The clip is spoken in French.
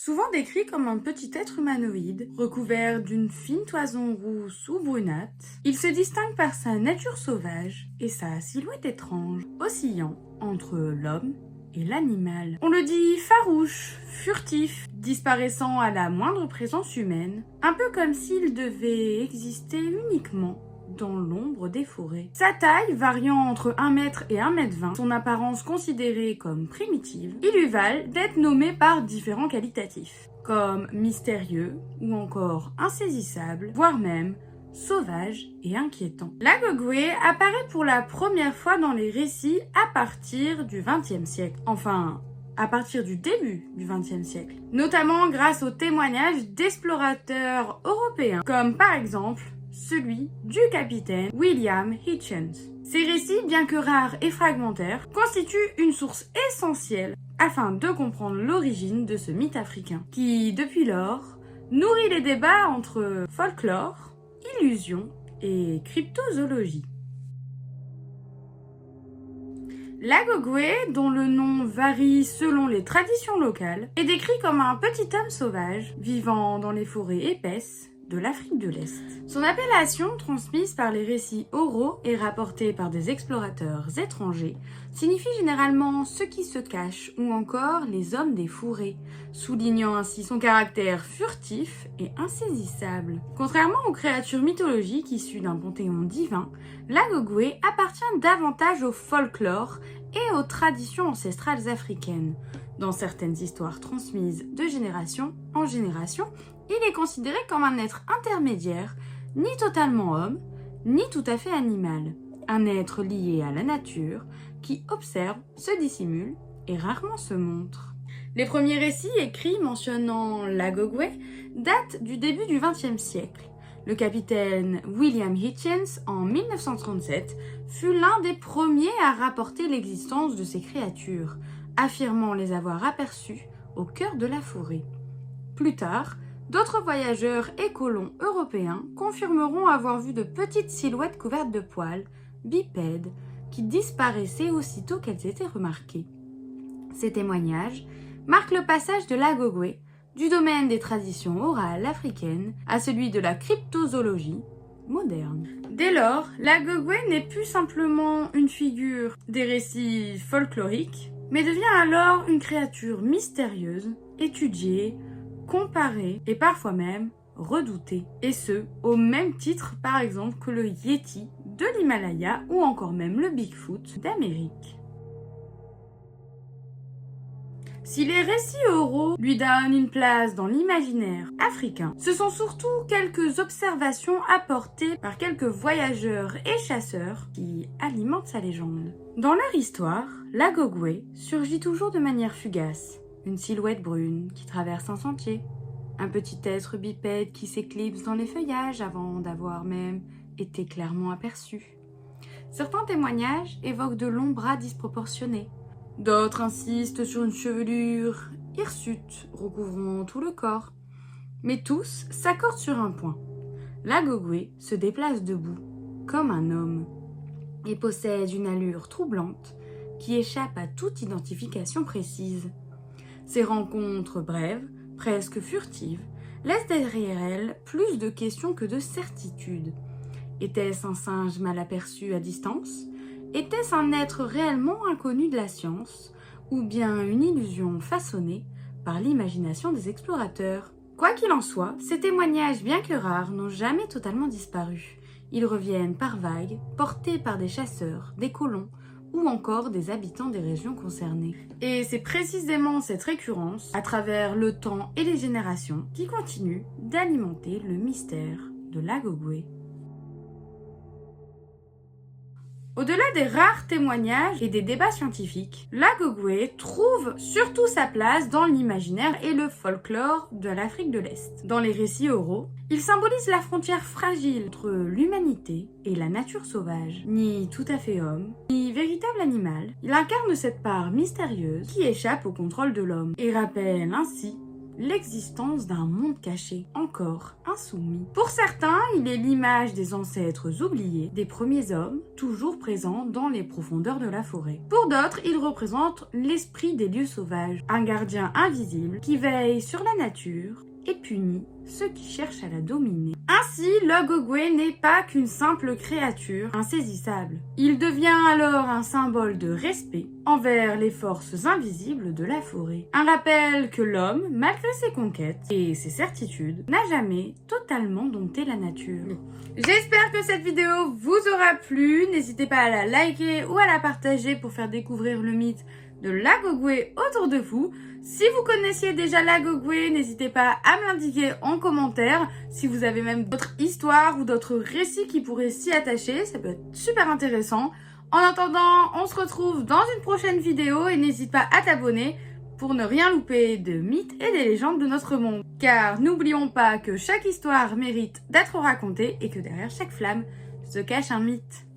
Souvent décrit comme un petit être humanoïde, recouvert d'une fine toison rousse ou brunâtre, il se distingue par sa nature sauvage et sa silhouette étrange, oscillant entre l'homme et l'animal. On le dit farouche, furtif, disparaissant à la moindre présence humaine, un peu comme s'il devait exister uniquement dans l'ombre des forêts. Sa taille variant entre 1 mètre et 1 mètre 20, son apparence considérée comme primitive, il lui valent d'être nommé par différents qualitatifs, comme mystérieux ou encore insaisissable, voire même sauvage et inquiétant. L'Agogwe apparaît pour la première fois dans les récits à partir du XXe siècle. Enfin, à partir du début du XXe siècle. Notamment grâce aux témoignages d'explorateurs européens, comme par exemple celui du capitaine William Hitchens. Ces récits, bien que rares et fragmentaires, constituent une source essentielle afin de comprendre l'origine de ce mythe africain, qui, depuis lors, nourrit les débats entre folklore, illusion et cryptozoologie. L'Agogwe, dont le nom varie selon les traditions locales, est décrit comme un petit homme sauvage vivant dans les forêts épaisses de l'Afrique de l'Est. Son appellation, transmise par les récits oraux et rapportée par des explorateurs étrangers, signifie généralement ceux qui se cachent ou encore les hommes des forêts, soulignant ainsi son caractère furtif et insaisissable. Contrairement aux créatures mythologiques issues d'un panthéon divin, l'Agogwe appartient davantage au folklore et aux traditions ancestrales africaines. Dans certaines histoires transmises de génération en génération, il est considéré comme un être intermédiaire, ni totalement homme, ni tout à fait animal. Un être lié à la nature, qui observe, se dissimule et rarement se montre. Les premiers récits écrits mentionnant l'Agogwe datent du début du XXe siècle. Le capitaine William Hitchens, en 1937, fut l'un des premiers à rapporter l'existence de ces créatures, affirmant les avoir aperçues au cœur de la forêt. Plus tard, d'autres voyageurs et colons européens confirmeront avoir vu de petites silhouettes couvertes de poils, bipèdes, qui disparaissaient aussitôt qu'elles étaient remarquées. Ces témoignages marquent le passage de l'Agogwe du domaine des traditions orales africaines à celui de la cryptozoologie moderne. Dès lors, l'Agogwe n'est plus simplement une figure des récits folkloriques, mais devient alors une créature mystérieuse, étudiée, comparée et parfois même redoutée. Et ce, au même titre par exemple que le Yeti de l'Himalaya ou encore même le Bigfoot d'Amérique. Si les récits oraux lui donnent une place dans l'imaginaire africain, ce sont surtout quelques observations apportées par quelques voyageurs et chasseurs qui alimentent sa légende. Dans leur histoire, l'Agogwe surgit toujours de manière fugace. Une silhouette brune qui traverse un sentier, un petit être bipède qui s'éclipse dans les feuillages avant d'avoir même été clairement aperçu. Certains témoignages évoquent de longs bras disproportionnés. D'autres insistent sur une chevelure hirsute recouvrant tout le corps. Mais tous s'accordent sur un point. L'Agogwe se déplace debout, comme un homme, et possède une allure troublante qui échappe à toute identification précise. Ces rencontres brèves, presque furtives, laissent derrière elles plus de questions que de certitudes. Était-ce un singe mal aperçu à distance ? Était-ce un être réellement inconnu de la science, ou bien une illusion façonnée par l'imagination des explorateurs ? Quoi qu'il en soit, ces témoignages, bien que rares, n'ont jamais totalement disparu. Ils reviennent par vagues, portés par des chasseurs, des colons, ou encore des habitants des régions concernées. Et c'est précisément cette récurrence, à travers le temps et les générations, qui continue d'alimenter le mystère de l'Agogwe. Au-delà des rares témoignages et des débats scientifiques, l'Agogwe trouve surtout sa place dans l'imaginaire et le folklore de l'Afrique de l'Est. Dans les récits oraux, il symbolise la frontière fragile entre l'humanité et la nature sauvage. Ni tout à fait homme, ni véritable animal, il incarne cette part mystérieuse qui échappe au contrôle de l'homme et rappelle ainsi l'existence d'un monde caché, encore insoumis. Pour certains, il est l'image des ancêtres oubliés, des premiers hommes, toujours présents dans les profondeurs de la forêt. Pour d'autres, il représente l'esprit des lieux sauvages, un gardien invisible qui veille sur la nature et punit ceux qui cherchent à la dominer. Ainsi, l'Ogogwe n'est pas qu'une simple créature insaisissable. Il devient alors un symbole de respect envers les forces invisibles de la forêt. Un rappel que l'homme, malgré ses conquêtes et ses certitudes, n'a jamais totalement dompté la nature. J'espère que cette vidéo vous aura plu. N'hésitez pas à la liker ou à la partager pour faire découvrir le mythe de l'Agogwe autour de vous. Si vous connaissiez déjà l'Agogwe, n'hésitez pas à me l'indiquer en commentaire. Si vous avez même d'autres histoires ou d'autres récits qui pourraient s'y attacher, ça peut être super intéressant. En attendant, on se retrouve dans une prochaine vidéo et n'hésite pas à t'abonner pour ne rien louper de mythes et des légendes de notre monde. Car n'oublions pas que chaque histoire mérite d'être racontée et que derrière chaque flamme se cache un mythe.